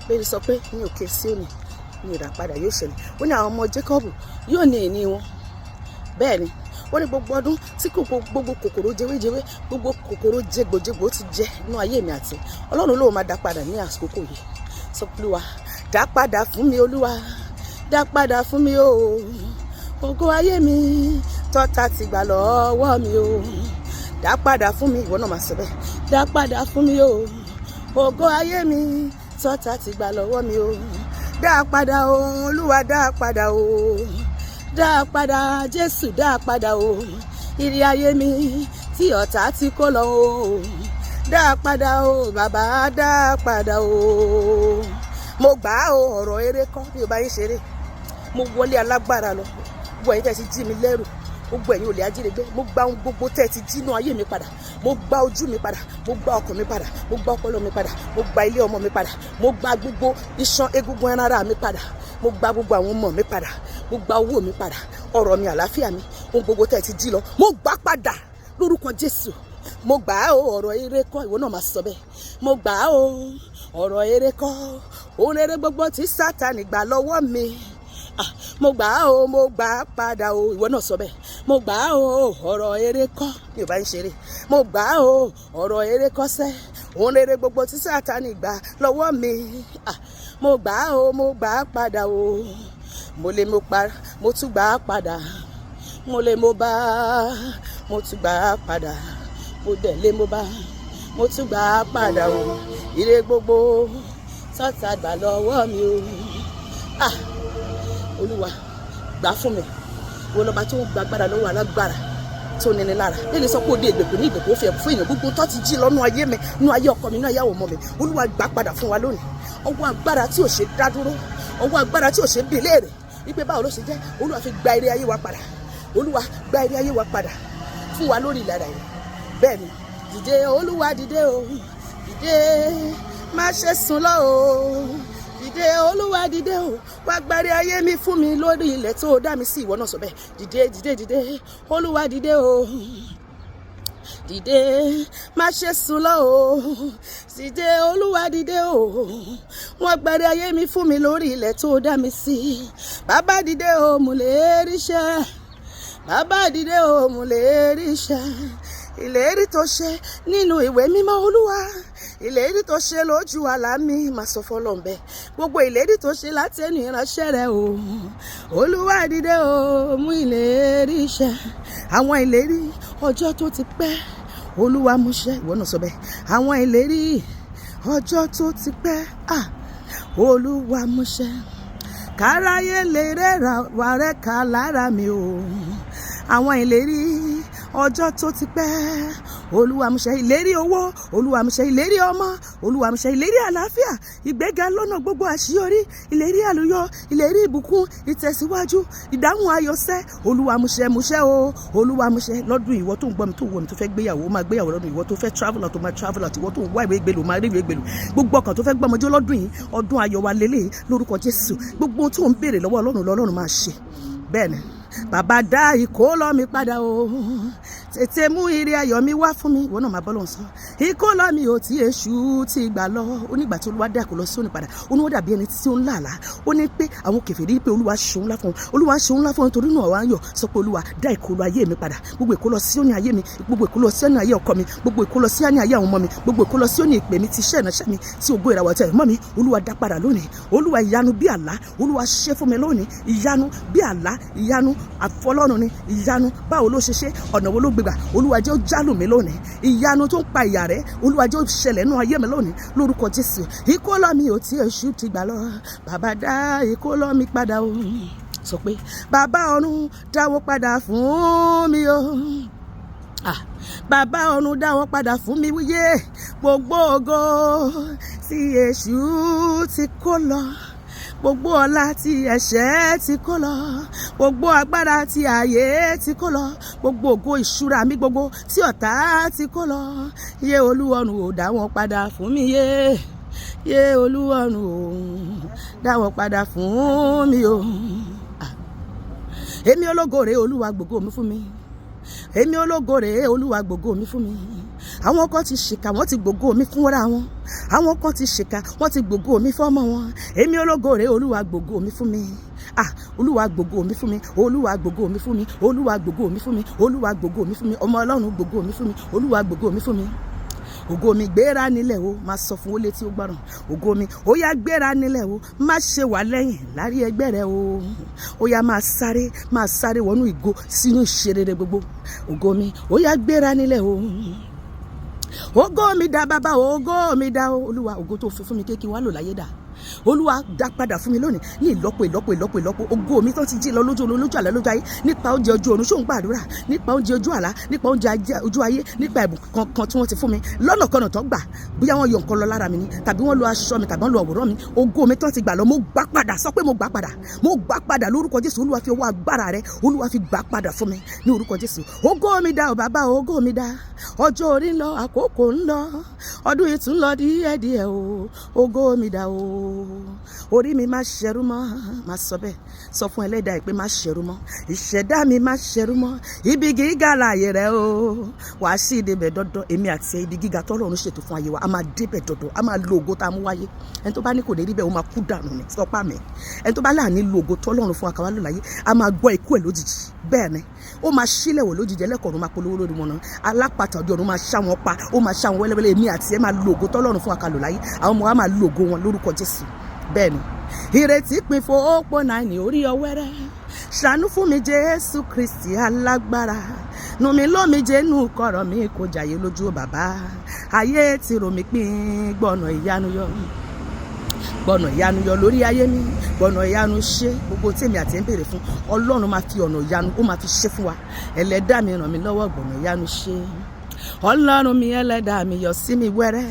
bẹ́ẹ̀ sọ pé ní òkè Síónì ní ìràpadà yóò ṣẹlẹ̀. Ó ní àwọn ọmọ Jákọ́bù yóò ní ìní wọn. Bẹ́ẹ̀ ni ó ní gbogbo ọdún tí gbogbo kòkòrò jewéjewé, gbogbo kòkòrò jégbòjégbò ti jẹ inú ayé mi àti Ọlọ́run ló máa dá padà ní àsìkò yìí. Sọ pé Olúwa dá padà fún mi, Olúwa dá padà fún mi o, ògo ayé mi tọ́ta ti gbà lọ́wọ́ mi o, dá padà fún mi. Ìwọ náà máa sọ bẹ́ẹ̀, dá padà fún mi o, ògo ayé mi tọ́ta ti gbà lọ́wọ́ mi o, dá padà o, Olúwa dá padà o, dá padà Jésù, dá padà o, ìrì ayé mi tí ọ̀tá ti kó lọ o, dá padà o, bàbá dá padà o. Mo gbà á o, ọ̀rọ̀ eré kọ́ bí o bá yín ṣeré. Mo wọlé alágbára lọ, gbogbo ẹ̀yin tẹ́ ti jí mi lẹ́rù, gbogbo ẹ̀yin olè ajínigbé, mo gba ohun gbogbo tẹ́ ti jí inú ayé mi padà, mo gba ojú mi padà, mo gba ọkàn mi padà, mo gba ọpọlọ mi padà, mo gba ilé ọmọ mi padà, mo gba gbogbo iṣan egungun ẹran ara mi padà, mo gba gbogbo àwọn ọmọ mi padà, mo gba owó mi padà, ọrọ̀ mi, àlàáfíà mi, ohun gbogbo tẹ́ ti jí lọ mo gbà padà lórúkọ Jésù. Mo gbà á o, ọ̀rọ̀ eré kọ́. Ìwọ náà máa sọ bẹ́ẹ̀, mo gbà á o, ọ̀rọ̀ eré kọ́, ohun rere gbogbo tí Sátánì gbà lọ́wọ́ mi, mo gbà á o, mo gbà á padà o. Ìwọ náà sọ bẹ́ẹ̀, mo gbà á o, ọ̀rọ̀ eré kọ́. Mi ò bá ń ṣeré. Mo gbà á o, ọ̀rọ̀ eré kọ́ sẹ́, ohun rere gbogbo tí Sátánì gbà lọ́wọ́ mi, mo gbà á o, mo gbà á padà o. Mo lè mo pa, mo tún gbà á padà, mo lè mo bá, mo tún gbà á padà, mo dẹ̀ lé mo bá, mo tún gbà á padà o. Ire gbogbo sọ́tà gbà lọ́wọ́ mi o. Olúwa gbà fún mi. Wọ́n lọ́ba tó ń gba agbára lọ́wọ́ alágbára tó níní lára. Lẹ́yìn sọ pé ó dé ìgbèkùn ní ìgbèkùn ó fi ẹ̀bùn fún èèyàn gbogbo tó ti jí lọ́nú ayé mi, nínú ayé ọkọ mi, nínú ayé àwọn ọmọ mi. Olúwa gbà padà fún wa lónìí. Ọwọ́ agbára tí ò ṣe dá dúró, ọwọ́ agbára tí ò ṣe bí léèrè wípé báwo ló ṣe jẹ́. Olúwa fi gba ire ayé wa padà. Olúwa gba ire ayé wa padà fún wa lórí ìlànà yìí. Bẹ́ẹ̀ ni dìde Olúwa, dìde o, dìde má ṣe sùn lọ o, dìde Olúwa, dìde o, wá gba ire ayé mi fún mi lórí ilẹ̀ tó dá mi sí. Ìwọ náà sọ bẹ́ẹ̀, dìde dìde dìde Olúwa, dìde o, dìde má ṣe sùn lọ o, dìde Olúwa, dìde o, wọ́n gba ire ayé mi fún mi lórí ilẹ̀ tó dá mi sí. Bàbá dìde o, mo lè ríṣẹ́, bàbá dìde o, mo lè ríṣẹ́. Ìlérí tó ṣe nínú ìwé mímọ́ Olúwa, ìlérí tó ṣe lójú àlá mi, máa sọ fọ́lọ́run bẹ́ẹ̀. Gbogbo ìlérí tó ṣe láti ẹnu ìránṣẹ́ rẹ o, Olúwa dìde o, mú ìlérí ṣẹ. Àwọn ìlérí ọjọ́ tó ti pẹ́, Olúwa mú ṣẹ. Ìwọ náà sọ bẹ́ẹ̀, àwọn ìlérí ọjọ́ tó ti pẹ́, Olúwa mú ṣẹ. Káráyé lè rẹ́ra wà rẹ́ ká lára mi o. Àwọn ìlérí ọjọ́ tó ti pẹ́, Olúwa mú ṣẹ. Ìlérí owó, Olúwa mú ṣẹ. Ìlérí ọmọ, Olúwa mú ṣẹ. Ìlérí àlàáfíà, ìgbéga lọ́nà gbogbo àṣeyọrí, ìlérí àlùyọ, ìlérí ìbùkún, ìtẹ̀síwájú, ìdáhùn ayọ̀sẹ́, Olúwa mú ṣẹ, mú ṣẹ o, Olúwa mú ṣẹ. Lọ́dún ìwọ tó ń gbọ́ mi, tó wọ mi, tó fẹ́ gbéyàwó, máa gbéyàwó lọ́dún. Ìwọ tó fẹ́ travel out, máa travel out. Ìwọ tó ń wá ìwé ìgbèlú, máa rí ìwé ìgbèlú. Gbogbo ọkàn tó fẹ́ gbọ́mọjọ́ lọ́dún yìí, ọdún ayọ̀ wa lélẹ̀ lórúkọ Jésù. Gbogbo tó ń béèrè lọ́wọ́ Ọlọ́run lọ́lọ́run máa ṣe. Bẹ́ẹ̀ ni bàbá dá ìkólọ mi padà o, tètè mú ire ayọ̀ mi wá fún mi. Ìwọ náà máa bọ́ lọ́hùn sọ. Ìkólọ mi ò tí èṣù ti gbà lọ. Onígbà tí Olúwa dá ìkólọ sí òní padà, ó ní ó dàbí ẹni tí ó ń làlá. Ó ní pé àwọn kèfèrí pé Olúwa ṣeun ńlá fún un, Olúwa ṣeun ńlá fún un, torí náà wá ń yọ̀. Sọ pé Olúwa dá ìkólọ ayé mi padà. Gbogbo ìkólọ sí òní ayé mi, gbogbo ìkólọ sí òní ayé ọkọ mi, gbogbo ìkólọ sí òní ayé àwọn ọmọ mi, gbogbo ìkólọ sí òní ìpè mi, ti iṣẹ́ ìránṣẹ́ mi, tí ògo ìràwọ̀ tẹ̀ mọ́ mi, Olúwa dá padà lónìí. Olúwa ìyanu bí àlá, Olúwa ṣe fún mi lónìí. Ìyanu bí àlá, ìyanu àfọlọ́run ni, ìyanu báwo ló ṣe ṣe, ọ̀nà wo ló gbégbà, Olúwa jẹ́ ó jálù mi lónìí. Ìyanu tó ń pa ìyà rẹ̀, Olúwa jẹ́ ó ṣẹlẹ̀ nínú ayé mi lónìí lórúkọ Jésù. Ìkólọ mi ò tí èṣù ti gbà lọ, bàbá dá ìkólọ mi padà o. Sọ pé bàbá ọ̀run dáwọ́ padà fún mi o. Bàbá ọ̀run dáwọ́ padà fún mi wíyé. Gbogbo ògo tí èṣù ti kó lọ, gbogbo ọlá tí ẹ̀ṣẹ̀ ti kó lọ, gbogbo agbára tí ayé ti kó lọ, gbogbo ògo ìṣúra mi gbogbo tí ọ̀tá ti kó lọ, yé Olúọ̀run ò dá wọn padà fún mi yé. Yé Olúọ̀run ò dá wọn padà fún mi o. Èmi ológo rèé, Olúwa gbògo mi fún mi. Èmi ológo rèé, Olúwa gbògo mi fún mi. àwọn kan ti ṣèkà wọ́n ti gbògo mi fúnra wọn, àwọn kan ti ṣèkà wọ́n ti gbògo mi fọ́mọ wọn. Èmi ológo rèé, Olúwa gbògo mi fún mi. Olúwa gbògo mi fún mi, Olúwa gbògo mi fún mi, Olúwa gbògo mi fún mi, Olúwa gbògo mi fún mi, ọmọ Ọlọ́run gbògo mi fún mi, Olúwa gbògo mi fún mi. Ògo mi gbéra nílẹ̀ o, máa sọ fún wọlé tí ó gbọ́ràn. Ògo mi ó yá gbéra nílẹ̀ o, má ṣe wà lẹ́yìn lárí ẹgbẹ́ rẹ o. Ó yá máa sáré wọnú ìgò sínú ìṣerere gbogbo. Ògo mi ó yá gbéra nílẹ̀ o. Ògo mi dá bàbá, ògo mi dá o. Olúwa, ògo tó fi fún mi kéèkì wá lò láyé dà. Olúwa, dá padà fún mi lónìí ní ìlọ́po. Ògo mi tó ti jí lọ lójú àlá lójú ayé nípa oúnjẹ ojú ọ̀run, ṣó ń gbàdúrà nípa oúnjẹ ojú àlá, nípa oúnjẹ ojú ayé, nípa ẹ̀bùn kankan tí wọ́n ti fún mi lọ́nà kan tó gbà, bóyá wọ́n yọ nǹkan lọ lára mi ni, tàbí wọ́n lo aṣọ mi, tàbí wọ́n lo àwòrán mi. Ògo mi tó ti gbà lọ, mo gbà padà. Sọ pé mo gbà padà lórúkọ Jésù. Olúwa, fi ọwọ́ agbára rẹ, Olúwa fi gbà padà fún mi ní orúkọ Jésù. Ògo mi dá o bàbá, ògo mi dá. Ọjọ́ orí ń lọ, àkókò ń lọ, ọdún yìí tún lọ díẹ̀díẹ̀ o. Ògo mi dá o. Orí mi má ṣẹrú mọ́, má sọ bẹ́ẹ̀. Sọ fún ẹlẹ́dàá pé má ṣẹrú mọ́. Ìṣẹ̀dá mi má ṣẹrú mọ́. Ibi gíga láàyè rẹ o. Wàá sí ìdébẹ̀ dandan. Èmi àti ibi gíga tọ́lọ́run ṣètò fún ayé wa, a máa débẹ̀ dandan. A máa lo ògo tá a mú wáyé. Ẹni tó bá ní kò ní rí bẹ́ẹ̀, ó máa kú dànù ni. Sọpá mi. Ẹni tó bá láàní lo ògo tọ́lọ́run fún akàwá lò láyé, a máa gbọ́ ikú ẹ̀ lójijì. Bẹ́ẹ̀ ni. Ó máa sílẹ̀ wò lójijì, ẹlẹ́kọ̀ọ́run máa polówó lórí wọn náà. Alápàtà ọdún ọ̀run máa ṣá wọn pa, ó máa ṣá wọn wẹ́lẹ́wẹ́lẹ́. Èmi àti ẹ máa lo ògo tọ́lọ́run fún akàlò láyé. Àwọn ọmọ wa máa lo ògo wọn lórúkọ Jésù. Bẹ́ẹ̀ ni. Ìrètí pin fòópó náà ní orí ọwẹ́rẹ́. Ṣàánú fún mi Jésù Kristi alágbára. Nù mí lómijé nù kọ̀rọ̀ mi kò jàyè lójú bàbá. Ayé ti rò mí pin, gbọ̀nà ìyanu yọ lórí ayé mi. Gbọ̀nà ìyanu ṣe gbogbo tèmi àti ń béèrè fún. Ọlọ́run máa fi ọ̀nà ìyanu, ó máa fi ṣe fún wa. Ẹlẹ́dàá mi ràn mí lọ́wọ́, gbọ̀nà ìyanu ṣe. Ọlọ́run mi, ẹlẹ́dàá mi, yọ sí mi wẹ́rẹ́.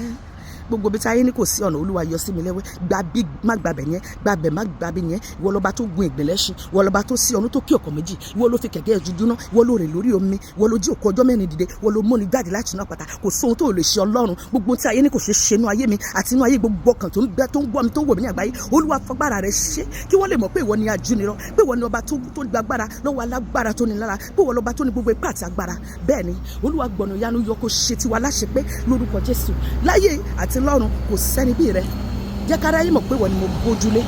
Gbogbo bí táyé ní kò sí ọ̀nà, Olúwa yọ sí mi lẹ́wẹ́. Gbàbí má gbàbẹ̀ yẹn, gbàbẹ̀ má gbàbẹ̀ yẹn. Ìwọ lọba tó gun ìgbìnlẹ̀ ṣin, ìwọ lọba tó sí ọ̀run tó kí ọkọ̀ méjì, ìwọ ló fi kẹ̀kẹ́ ẹ̀jú náà, ìwọ ló rè lórí omi, ìwọ ló jí òkú ọjọ́ mẹ́rin dìde, ìwọ ló múni jáde láti inú àpáta. Kò sóhun tó lè ṣe Ọlọ́run. Gbogbo tí ayé ní kò ṣe ṣe inú ayé mi àti inú ayé gbogbo ọkàn tó ń gbọ́ mi, tó ń wò mí ní àgbáyé. Olúwa, fagbára rẹ ṣe kí wọ́n lè mọ̀ pé ìwọ ni ajúnirọ́, pé ìwọ ni ọba tó gbàgbára lọ́wọ́ alágbára tó ní lára, pé ìwọ lọba tó ní gbogbo ipá àti agbára. Bẹ́ẹ̀ ni, Olúwa, gbọ̀nà ìyanu yọ kó ṣe tiwa láṣepé lórúkọ Jésù. Láyé àti lọ́run kò sẹ́ni bí rẹ. Jẹ́ káráyé mọ̀ pé ìwọ ni mo gbójúlé.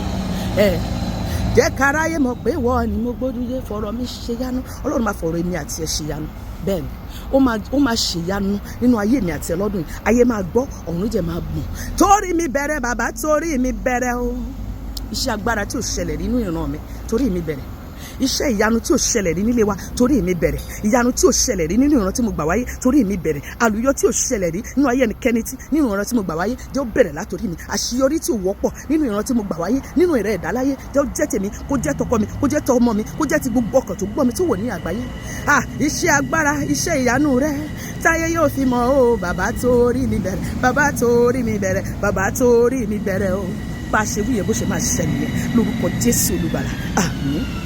Jẹ́ káráyé mọ̀ pé ìwọ ni mo gbójúlé. Fọ̀rọ̀ mi ṣe yanu. Ọlọ́run máa fọ̀rọ̀ èmi àti ẹ ṣe yanu. Bẹ́ẹ̀ ni, ó máa ṣe yanu nínú ayé mi àti ẹ lọ́dún yìí. Ayé máa gbọ́, ọ̀run jẹ́ máa gbọ̀n. Torí mi bẹ̀rẹ̀ bàbá, torí mi bẹ̀rẹ̀ o. Iṣẹ́ agbára tí ò ṣẹlẹ̀ nínú ìran mi, torí mi bẹ̀rẹ̀. Iṣẹ́ ìyanu tí ò ṣẹlẹ̀ rí nílé wa, torí mi bẹ̀rẹ̀. Ìyanu tí ò ṣẹlẹ̀ rí nínú ìran tí mo gbà wáyé, torí mi bẹ̀rẹ̀. Àlùyọ tí ò ṣẹlẹ̀ rí nínú ayé ẹnikẹ́ni nínú ìran tí mo gbà wáyé, jẹ́ ó bẹ̀rẹ̀ látòrí mi. Àṣeyọrí tí ò wọ́pọ̀ nínú ìran tí mo gbà wáyé, nínú ìrẹ́ ẹ̀dá láyé, jẹ́ ó jẹ́ tèmi, kó jẹ́ tọkọ mi, kó jẹ́ tọ ọmọ mi, kó jẹ́ ti gbogbo ọkàn tó gbọ́ mi tó wò ní àgbáyé. Iṣẹ́ agbára, iṣẹ́ ìyanu rẹ táyé yóò fi mọ̀ o. Bàbá torí mi bẹ̀rẹ̀, bàbá torí mi bẹ̀rẹ̀, bàbá torí mi bẹ̀rẹ̀ o. Bá a ṣe wúyẹ bó ṣe máa ṣẹlẹ̀ lórúkọ Jésù Olùgbàlà. Àmín.